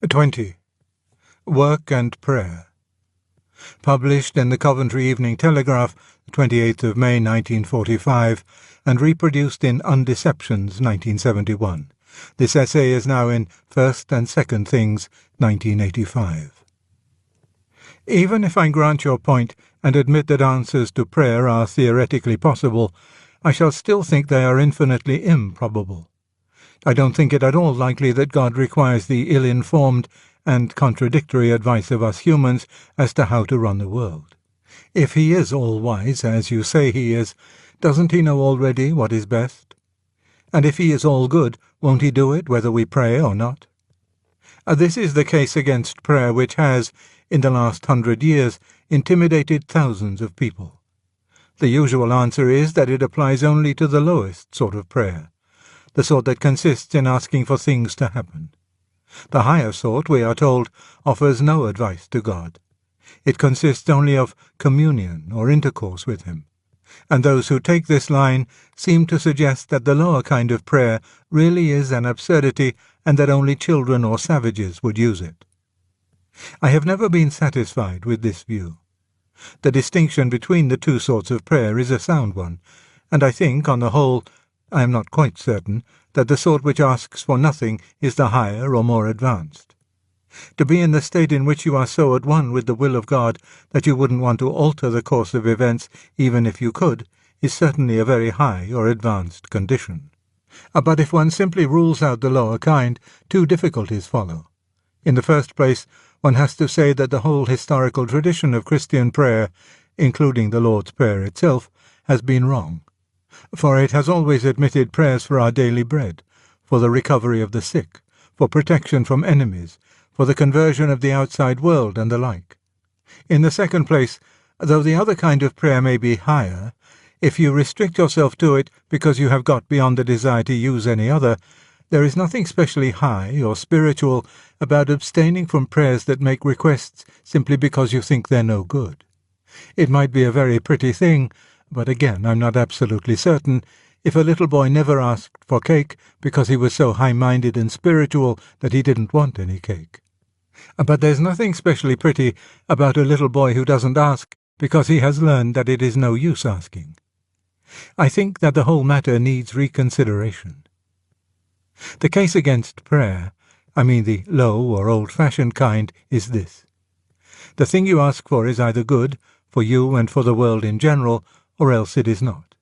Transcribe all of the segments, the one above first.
20. Work and Prayer. Published in the Coventry Evening Telegraph, 28th of May 1945, and reproduced in Undeceptions 1971. This essay is now in First and Second Things 1985. Even if I grant your point and admit that answers to prayer are theoretically possible, I shall still think they are infinitely improbable. I don't think it at all likely that God requires the ill-informed and contradictory advice of us humans as to how to run the world. If he is all-wise, as you say he is, doesn't he know already what is best? And if he is all-good, won't he do it whether we pray or not? This is the case against prayer which has, in the last 100 years, intimidated thousands of people. The usual answer is that it applies only to the lowest sort of prayer, the sort that consists in asking for things to happen. The higher sort, we are told, offers no advice to God. It consists only of communion or intercourse with him. And those who take this line seem to suggest that the lower kind of prayer really is an absurdity and that only children or savages would use it. I have never been satisfied with this view. The distinction between the two sorts of prayer is a sound one, and I think, on the whole, I am not quite certain that the sort which asks for nothing is the higher or more advanced. To be in the state in which you are so at one with the will of God that you wouldn't want to alter the course of events even if you could is certainly a very high or advanced condition. But if one simply rules out the lower kind, two difficulties follow. In the first place, one has to say that the whole historical tradition of Christian prayer, including the Lord's Prayer itself, has been wrong. For it has always admitted prayers for our daily bread, for the recovery of the sick, for protection from enemies, for the conversion of the outside world, and the like. In the second place, though the other kind of prayer may be higher, if you restrict yourself to it because you have got beyond the desire to use any other, there is nothing specially high or spiritual about abstaining from prayers that make requests simply because you think they're no good. It might be a very pretty thing, but again, I'm not absolutely certain, if a little boy never asked for cake because he was so high-minded and spiritual that he didn't want any cake. But there's nothing specially pretty about a little boy who doesn't ask because he has learned that it is no use asking. I think that the whole matter needs reconsideration. The case against prayer, I mean the low or old-fashioned kind, is this. The thing you ask for is either good, for you and for the world in general, or else it is not.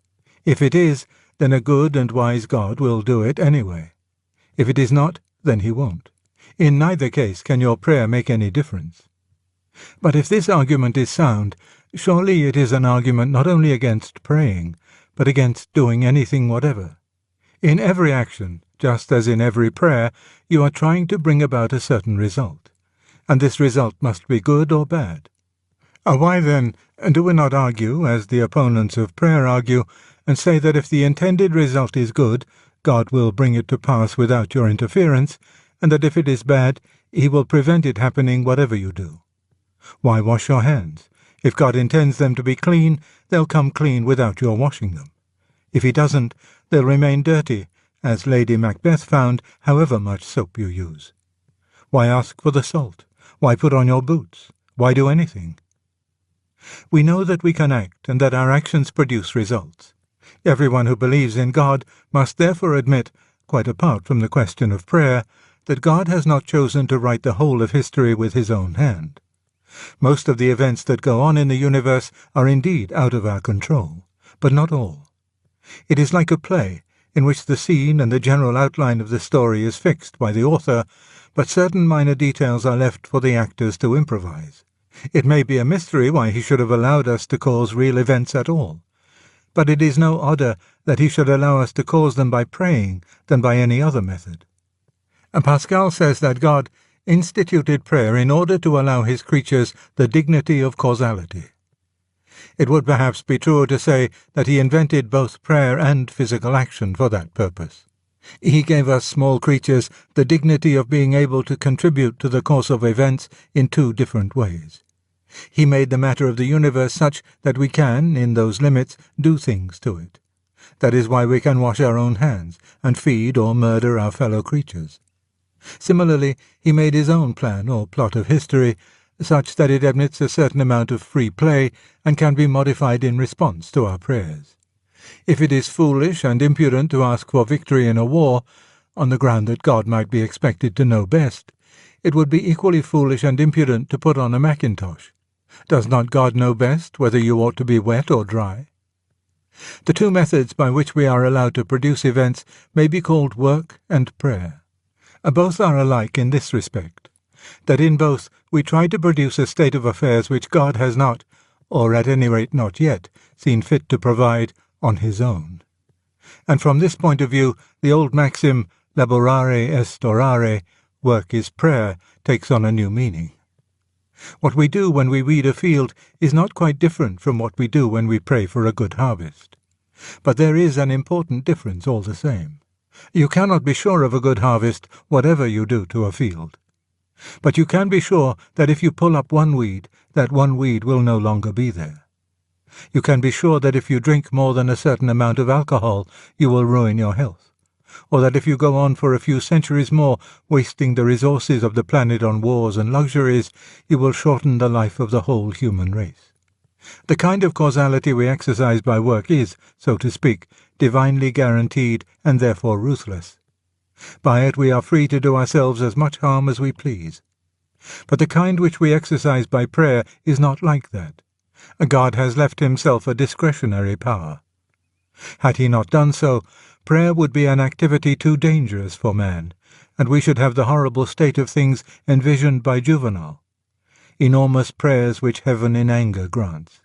If it is, then a good and wise God will do it anyway. If it is not, then he won't. In neither case can your prayer make any difference. But if this argument is sound, surely it is an argument not only against praying, but against doing anything whatever. In every action, just as in every prayer, you are trying to bring about a certain result, and this result must be good or bad. Why then do we not argue, as the opponents of prayer argue, and say that if the intended result is good, God will bring it to pass without your interference, and that if it is bad, he will prevent it happening whatever you do? Why wash your hands? If God intends them to be clean, they'll come clean without your washing them. If he doesn't, they'll remain dirty, as Lady Macbeth found, however much soap you use. Why ask for the salt? Why put on your boots? Why do anything? We know that we can act and that our actions produce results. Everyone who believes in God must therefore admit, quite apart from the question of prayer, that God has not chosen to write the whole of history with his own hand. Most of the events that go on in the universe are indeed out of our control, but not all. It is like a play, in which the scene and the general outline of the story is fixed by the author, but certain minor details are left for the actors to improvise. It may be a mystery why he should have allowed us to cause real events at all, but it is no odder that he should allow us to cause them by praying than by any other method. And Pascal says that God instituted prayer in order to allow his creatures the dignity of causality. It would perhaps be truer to say that he invented both prayer and physical action for that purpose. He gave us small creatures the dignity of being able to contribute to the course of events in two different ways. He made the matter of the universe such that we can, in those limits, do things to it. That is why we can wash our own hands and feed or murder our fellow creatures. Similarly, he made his own plan or plot of history, such that it admits a certain amount of free play and can be modified in response to our prayers. If it is foolish and impudent to ask for victory in a war, on the ground that God might be expected to know best, it would be equally foolish and impudent to put on a mackintosh. Does not God know best whether you ought to be wet or dry? The two methods by which we are allowed to produce events may be called work and prayer. Both are alike in this respect, that in both we try to produce a state of affairs which God has not, or at any rate not yet, seen fit to provide on his own. And from this point of view, the old maxim, laborare est orare, work is prayer, takes on a new meaning. What we do when we weed a field is not quite different from what we do when we pray for a good harvest. But there is an important difference all the same. You cannot be sure of a good harvest whatever you do to a field. But you can be sure that if you pull up one weed, that one weed will no longer be there. You can be sure that if you drink more than a certain amount of alcohol, you will ruin your health, or that if you go on for a few centuries more, wasting the resources of the planet on wars and luxuries, you will shorten the life of the whole human race. The kind of causality we exercise by work is, so to speak, divinely guaranteed and therefore ruthless. By it we are free to do ourselves as much harm as we please. But the kind which we exercise by prayer is not like that. God has left himself a discretionary power. Had he not done so, prayer would be an activity too dangerous for man, and we should have the horrible state of things envisioned by Juvenal. Enormous prayers which heaven in anger grants.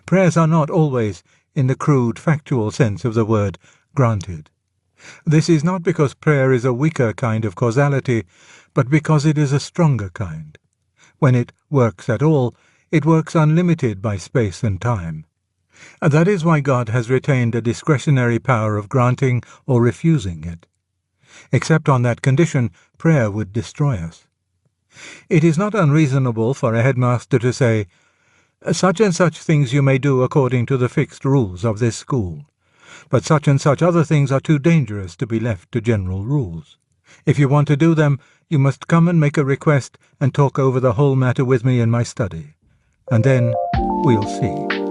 Prayers are not always, in the crude factual sense of the word, granted. This is not because prayer is a weaker kind of causality, but because it is a stronger kind. When it works at all, it works unlimited by space and time. And that is why God has retained a discretionary power of granting or refusing it. Except on that condition, prayer would destroy us. It is not unreasonable for a headmaster to say, "Such and such things you may do according to the fixed rules of this school, but such and such other things are too dangerous to be left to general rules. If you want to do them, you must come and make a request and talk over the whole matter with me in my study, and then we'll see."